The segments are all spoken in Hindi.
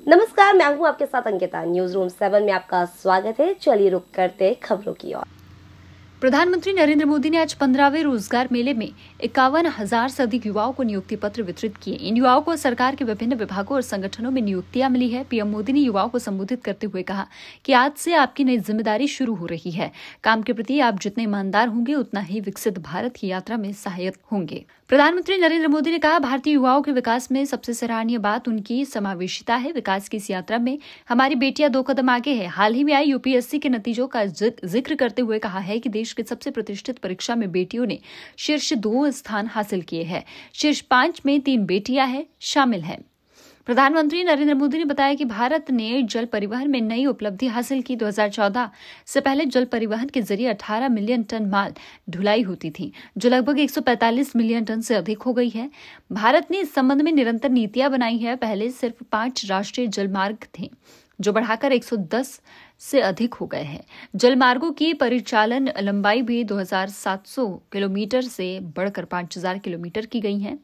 नमस्कार, मैं हूं आपके साथ अंकिता। न्यूज रूम 7 में आपका स्वागत है। चलिए रुक करते हैं खबरों की ओर। प्रधानमंत्री नरेंद्र मोदी ने आज 15वें रोजगार मेले में 51,000 से अधिक युवाओं को नियुक्ति पत्र वितरित किए। इन युवाओं को सरकार के विभिन्न विभागों और संगठनों में नियुक्तियां मिली है। पीएम मोदी ने युवाओं को संबोधित करते हुए कहा कि आज से आपकी नई जिम्मेदारी शुरू हो रही है। काम के प्रति आप जितने ईमानदार होंगे, उतना ही विकसित भारत की यात्रा में सहायक होंगे। प्रधानमंत्री नरेंद्र मोदी ने कहा, भारतीय युवाओं के विकास में सबसे सराहनीय बात उनकी समावेशिता है। विकास की इस यात्रा में हमारी बेटियां 2 कदम आगे है। हाल ही में आई यूपीएससी के नतीजों का जिक्र करते हुए कहा है कि देश की सबसे प्रतिष्ठित परीक्षा में बेटियों ने शीर्ष 2 स्थान हासिल किए हैं। शीर्ष 5 में 3 बेटियां हैं शामिल हैं। प्रधानमंत्री नरेंद्र मोदी ने बताया कि भारत ने जल परिवहन में नई उपलब्धि हासिल की। 2014 से पहले जल परिवहन के जरिए 18 मिलियन टन माल ढुलाई होती थी, जो लगभग 145 मिलियन टन से अधिक हो गई है। भारत ने इस संबंध में निरंतर नीतियां बनाई है। पहले सिर्फ 5 राष्ट्रीय जलमार्ग थे, जो बढ़ाकर 110 से अधिक हो गए हैं। जलमार्गों की परिचालन लंबाई भी 2700 किलोमीटर से बढ़कर 5000 किलोमीटर की गई है।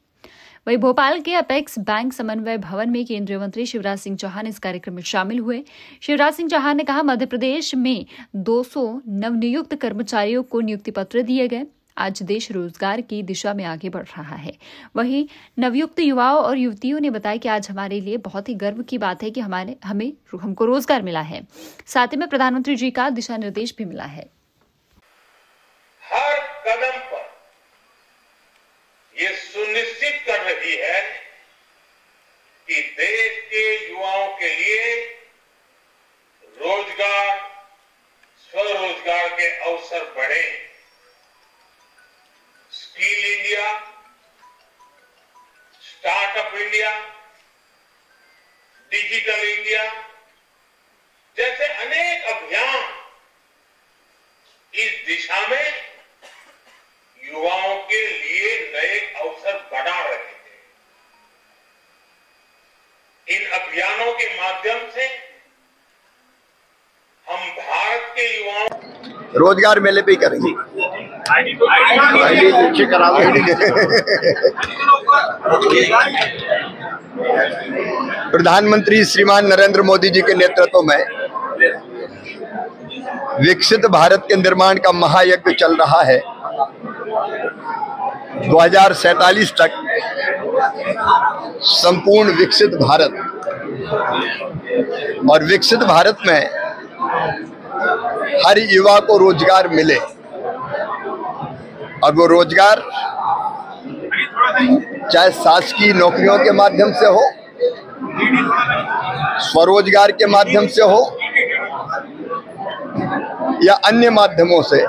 वहीं भोपाल के अपेक्स बैंक समन्वय भवन में केंद्रीय मंत्री शिवराज सिंह चौहान इस कार्यक्रम में शामिल हुए। शिवराज सिंह चौहान ने कहा, मध्य प्रदेश में 200 नवनियुक्त कर्मचारियों को नियुक्ति पत्र दिए गए। आज देश रोजगार की दिशा में आगे बढ़ रहा है। वहीं नवयुक्त युवाओं और युवतियों ने बताया कि आज हमारे लिए बहुत ही गर्व की बात है कि हमको रोजगार मिला है। साथ ही में प्रधानमंत्री जी का दिशा निर्देश भी मिला है। हर कदम पर ये सुनिश्चित कर रही है कि देश के युवाओं के लिए रोजगार, स्वरोजगार के अवसर बढ़े। Skill India, startup India, digital India जैसे अनेक अभियान इस दिशा में युवाओं के लिए नए अवसर बना रहे हैं। इन अभियानों के माध्यम से हम भारत के युवाओं रोजगार मेले पे करेंगे। प्रधानमंत्री श्रीमान नरेंद्र मोदी जी के नेतृत्व में विकसित भारत के निर्माण का महायज्ञ चल रहा है। 2047 तक संपूर्ण विकसित भारत, और विकसित भारत में हर युवा को रोजगार मिले, और वो रोजगार चाहे शासकीय नौकरियों के माध्यम से हो, स्वरोजगार के माध्यम से हो, या अन्य माध्यमों से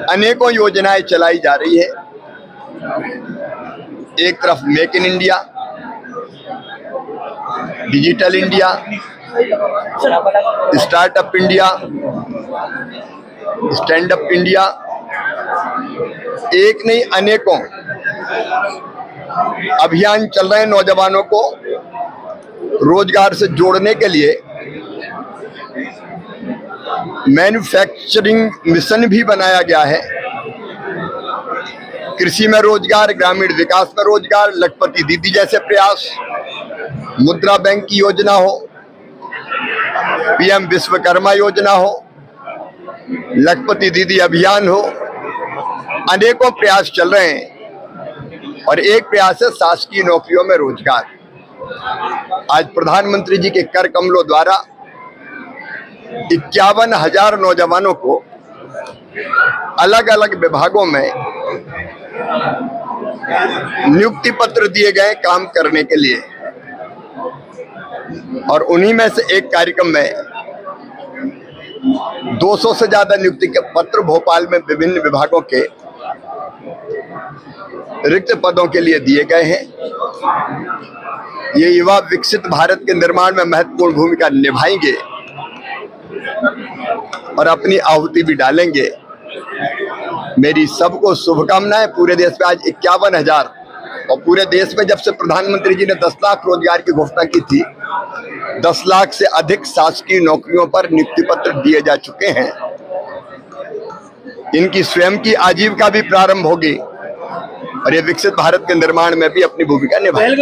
अनेकों योजनाएं चलाई जा रही है। एक तरफ make in India, digital India, startup India, stand up India, एक नहीं अनेकों अभियान चल रहे हैं। नौजवानों को रोजगार से जोड़ने के लिए मैन्युफैक्चरिंग मिशन भी बनाया गया है। कृषि में रोजगार, ग्रामीण विकास में रोजगार, लखपति दीदी जैसे प्रयास, मुद्रा बैंक की योजना हो, पीएम विश्वकर्मा योजना हो, लखपति दीदी अभियान हो, अनेकों प्रयास चल रहे हैं। और एक प्रयास है शासकीय नौकरियों में रोजगार। आज प्रधानमंत्री जी के कर कमलों द्वारा 51,000 नौजवानों को अलग अलग विभागों में नियुक्ति पत्र दिए गए काम करने के लिए। और उन्हीं में से एक कार्यक्रम में 200 से ज्यादा नियुक्ति के पत्र भोपाल में विभिन्न विभागों के रिक्त पदों के लिए दिए गए हैं। ये युवा विकसित भारत के निर्माण में महत्वपूर्ण भूमिका निभाएंगे और अपनी आहुति भी डालेंगे। मेरी सबको शुभकामनाएं। पूरे देश में आज 51,000, और पूरे देश में जब से प्रधानमंत्री जी ने 10 लाख रोजगार की घोषणा की थी, 10 लाख से अधिक शासकीय नौकरियों पर नियुक्ति पत्र दिए जा चुके हैं। इनकी स्वयं की आजीविका भी प्रारंभ होगी और ये विकसित भारत के निर्माण में भी अपनी भूमिका निभाएंगे।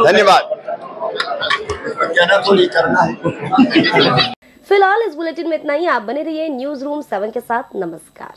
धन्यवाद। कहना थोड़ी करना है। फिलहाल इस बुलेटिन में इतना ही। आप बने रहिए न्यूज रूम 7 के साथ। नमस्कार।